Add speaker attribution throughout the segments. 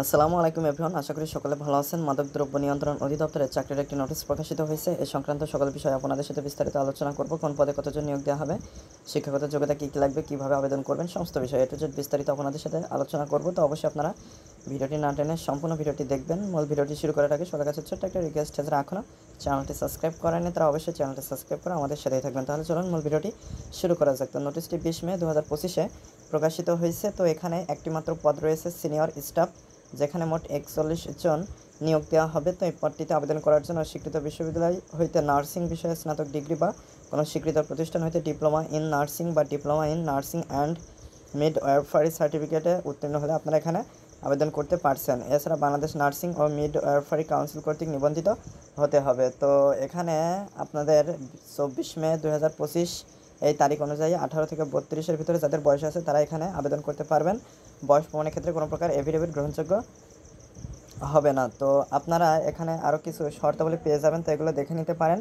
Speaker 1: আসসালামু আলাইকুম এভরিওয়ান, আশা করি সকলে ভালো আছেন। মাদকদ্রব্য নিয়ন্ত্রণ অধিদপ্তরের চাকরির একটি নোটিশ প্রকাশিত হয়েছে। এই সংক্রান্ত সকল বিষয়ে আপনাদের সাথে বিস্তারিত আলোচনা করব। কোন পদে কতজন নিয়োগ দেওয়া হবে, শিক্ষাগত যোগ্যতা কী কী লাগবে, কীভাবে আবেদন করবেন, সমস্ত বিষয়ে এটু জেড বিস্তারিত আপনাদের সাথে আলোচনা করব। তো অবশ্যই আপনারা ভিডিওটি না টেনে সম্পূর্ণ ভিডিওটি দেখবেন। মূল ভিডিওটি শুরু করার আগে সবার কাছে ছোট্ট একটা রিকোয়েস্ট, যারা এখনও চ্যানেলটি সাবস্ক্রাইব করেনি তারা অবশ্যই চ্যানেলটি সাবস্ক্রাইব করে আমাদের সাথেই থাকবেন। তাহলে চলুন মূল ভিডিওটি শুরু করা যাক। তো নোটিশটি 20 মে 2025 প্রকাশিত হয়েছে। তো এখানে একটি মাত্র পদ রয়েছে, সিনিয়র স্টাফ, যেখানে মোট 41 জন নিয়োগ দেওয়া হবে। তো এই পদটিতে আবেদন করার জন্য স্বীকৃত বিশ্ববিদ্যালয় হইতে নার্সিং বিষয়ে স্নাতক ডিগ্রি বা কোনো স্বীকৃত প্রতিষ্ঠান হইতে ডিপ্লোমা ইন নার্সিং বা diploma in nursing and midwifery সার্টিফিকেটে উত্তীর্ণ হলে আপনারা এখানে আবেদন করতে পারছেন। এছাড়া বাংলাদেশ নার্সিং ও মিডওয়াইফারি কাউন্সিল কর্তৃক নিবন্ধিত হতে হবে। তো এখানে আপনাদের 24 মে 2025 এই তারিখ অনুযায়ী 18 থেকে 32-এর ভিতরে যাদের বয়স আছে তারা এখানে আবেদন করতে পারবেন। বয়স প্রমাণের ক্ষেত্রে কোনো প্রকার এফিডেভিট গ্রহণযোগ্য হবে না। তো আপনারা এখানে আরও কিছু শর্তাবলী পেয়ে যাবেন, তো এগুলো দেখে নিতে পারেন।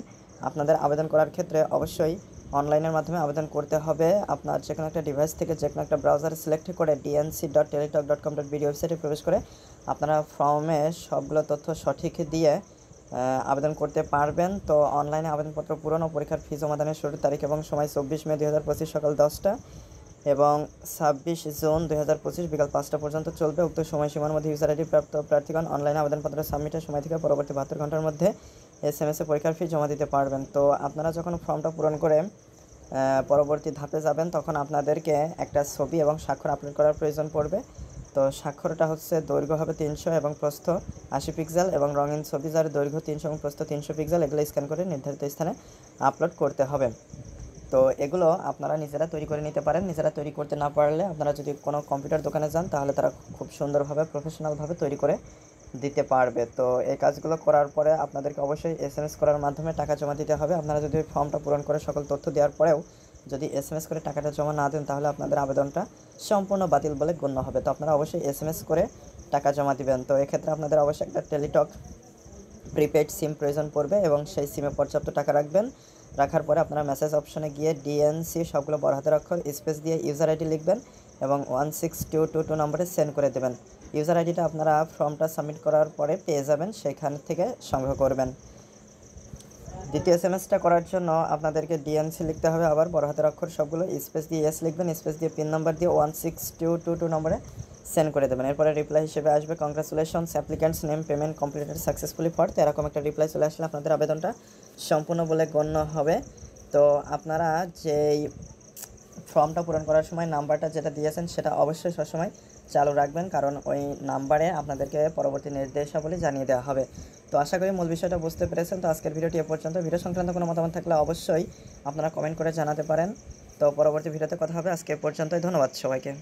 Speaker 1: আপনাদের আবেদন করার ক্ষেত্রে অবশ্যই অনলাইনের মাধ্যমে আবেদন করতে হবে। আপনার যে কোনো একটা ডিভাইস থেকে যে কোনো একটা ব্রাউজার সিলেক্ট করে dnc.teletalk.com.bd ওয়েবসাইটে প্রবেশ করে আপনারা ফর্মে সবগুলো তথ্য সঠিক দিয়ে আবেদন করতে পারবেন। তো অনলাইনে আবেদনপত্র পূরণ ও পরীক্ষার ফি জমাদানের শুরুর তারিখ এবং সময় 24 মে 2025 সকাল 10টা এবং 26 জুন 2025 বিকাল 5টা পর্যন্ত চলবে। উক্ত সময়সীমার মধ্যে ইউজার আইডি প্রাপ্ত প্রার্থীগণ অনলাইনে আবেদনপত্র সাবমিটের সময় থেকে পরবর্তী 72 ঘন্টার মধ্যে SMS পরীক্ষার ফি জমা দিতে পারবেন। তো আপনারা যখন ফর্মটা পূরণ করে পরবর্তী ধাপে যাবেন তখন আপনাদেরকে একটা ছবি এবং স্বাক্ষর আপলোড করার প্রয়োজন পড়বে। তো স্বাক্ষরটা হচ্ছে দৈর্ঘ্য হবে 300 এবং প্রস্থ 80 পিক্সেল এবং রঙিন ছবি যার দৈর্ঘ্য 300 এবং প্রস্থ 300 পিক্সেল, এগুলো স্ক্যান করে নির্ধারিত স্থানে আপলোড করতে হবে। তো এগুলো আপনারা নিজেরা তৈরি করে নিতে পারেন। নিজেরা তৈরি করতে না পারলে আপনারা যদি কোনো কম্পিউটার দোকানে যান তাহলে তারা খুব সুন্দরভাবে প্রফেশনালভাবে তৈরি করে দিতে পারবে। তো এই কাজগুলো করার পরে আপনাদেরকে অবশ্যই SMS করার মাধ্যমে টাকা জমা দিতে হবে। আপনারা যদি ফর্মটা পূরণ করে সকল তথ্য দেওয়ার পরেও যদি SMS করে টাকাটা জমা না দেন তাহলে আপনাদের আবেদনটা সম্পূর্ণ বাতিল বলে গণ্য হবে। তো আপনারা অবশ্যই SMS করে টাকা জমা দিবেন। তো এক্ষেত্রে আপনাদের অবশ্যই একটা টেলিটক প্রিপেড সিম প্রয়োজন পড়বে এবং সেই সিমে পর্যাপ্ত টাকা রাখবেন। রাখার পরে আপনারা মেসেজ অপশনে গিয়ে DNC সবগুলো বড় হাতের অক্ষর স্পেস দিয়ে ইউজার আইডি লিখবেন এবং 16222 নম্বরে সেন্ড করে দেবেন। ইউজার আইডিটা আপনারা ফর্মটা সাবমিট করার পরে পেয়ে যাবেন, সেখান থেকে সংগ্রহ করবেন। দ্বিতীয় SMS-টা করার জন্য আপনাদেরকে DNC লিখতে হবে, আবার বড় হাতের অক্ষর সবগুলো স্পেস দিয়ে ইয়েস লিখবেন, স্পেস দিয়ে পিন নাম্বার দিয়ে 16222 নম্বরে সেন্ড করে দেবেন। এরপরে রিপ্লাই হিসেবে আসবে congratulations applicants name payment completed successfully for. তো এরকম একটা রিপ্লাই চলে আসলে আপনাদের আবেদনটা সম্পূর্ণ বলে গণ্য হবে। তো আপনারা যেই ফর্মটা পূরণ করার সময় নাম্বারটা যেটা দিয়েছেন সেটা অবশ্যই সবসময় চালু রাখবেন, কারণ ওই নাম্বারে আপনাদেরকে পরবর্তী নির্দেশাবলী জানিয়ে দেওয়া হবে। তো আশা করি মূল বিষয়টা বুঝতে পেরেছেন। তো আজকের ভিডিওটি এ পর্যন্ত। ভিডিও সংক্রান্ত কোনো মতামত থাকলে অবশ্যই আপনারা কমেন্ট করে জানাতে পারেন। তো পরবর্তী ভিডিওতে কথা হবে। আজকে এ পর্যন্তই। ধন্যবাদ সবাইকে।